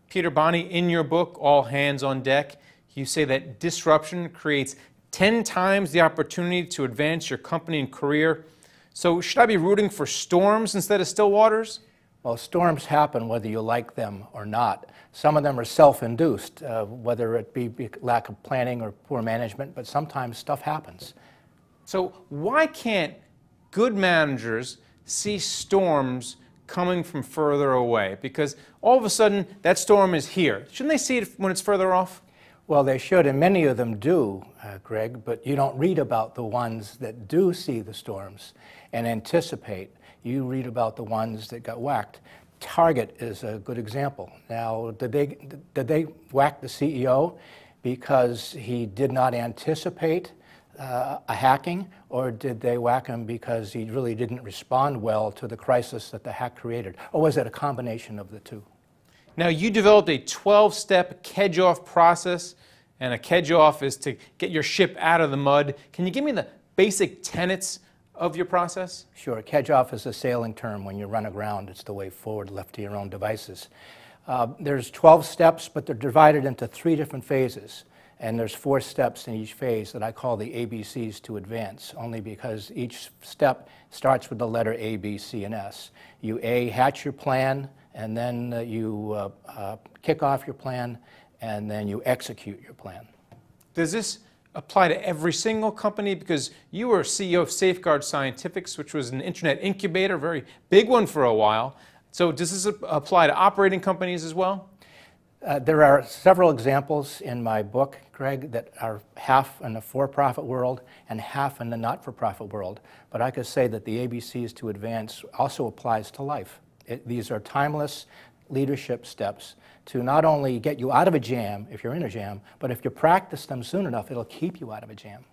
Peter Boni, in your book, All Hands on Deck, you say that disruption creates 10 times the opportunity to advance your company and career. So should I be rooting for storms instead of still waters? Well, storms happen whether you like them or not. Some of them are self-induced, whether it be lack of planning or poor management, but sometimes stuff happens. So why can't good managers see storms coming from further away? Because all of a sudden, that storm is here. Shouldn't they see it when it's further off? Well, they should, and many of them do, Greg, but you don't read about the ones that do see the storms and anticipate. You read about the ones that got whacked. Target is a good example. Now, did they whack the CEO because he did not anticipate a hacking, or did they whack him because he really didn't respond well to the crisis that the hack created? Or was it a combination of the two? Now, you developed a 12-step Kedge-Off process, and a Kedge-Off is to get your ship out of the mud. Can you give me the basic tenets of your process? Sure. Kedge-Off is a sailing term. When you run aground, it's the way forward, left to your own devices. There's 12 steps, but they're divided into 3 different phases. And there's 4 steps in each phase that I call the ABCs to advance, only because each step starts with the letter A, B, C, and S. You hatch your plan, and then you kick off your plan, and then you execute your plan. Does this apply to every single company? Because you were CEO of Safeguard Scientifics, which was an internet incubator, a very big one for a while. So does this apply to operating companies as well? There are several examples in my book, Greg, that are half in the for-profit world and half in the not-for-profit world. But I could say that the ABCs to advance also applies to life. These are timeless leadership steps to not only get you out of a jam if you're in a jam, but if you practice them soon enough, it'll keep you out of a jam.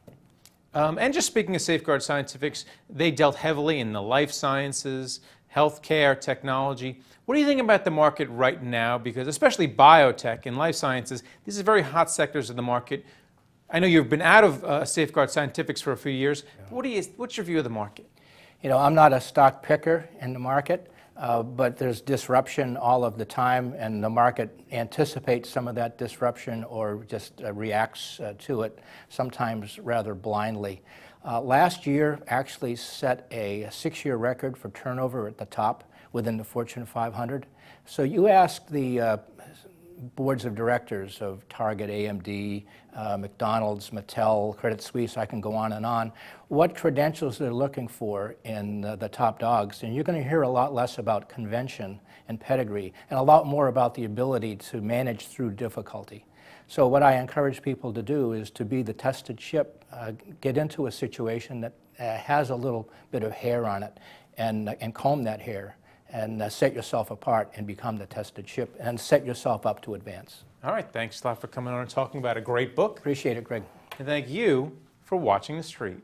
And just speaking of Safeguard Scientifics, they dealt heavily in the life sciences, healthcare, technology. What do you think about the market right now? Because especially biotech and life sciences, these are very hot sectors of the market. I know you've been out of Safeguard Scientifics for a few years. Yeah. What's your view of the market? You know, I'm not a stock picker in the market, but there's disruption all of the time, and the market anticipates some of that disruption or just reacts to it, sometimes rather blindly. Last year actually set a 6-year record for turnover at the top within the Fortune 500. So you ask the boards of directors of Target, AMD, McDonald's, Mattel, Credit Suisse, I can go on, what credentials they're looking for in the top dogs. And you're going to hear a lot less about convention and pedigree, and a lot more about the ability to manage through difficulty. So what I encourage people to do is to be the tested ship, get into a situation that has a little bit of hair on it, and comb that hair, and set yourself apart and become the tested ship, and set yourself up to advance. All right, thanks a lot for coming on and talking about a great book. Appreciate it, Greg. And thank you for watching The Street.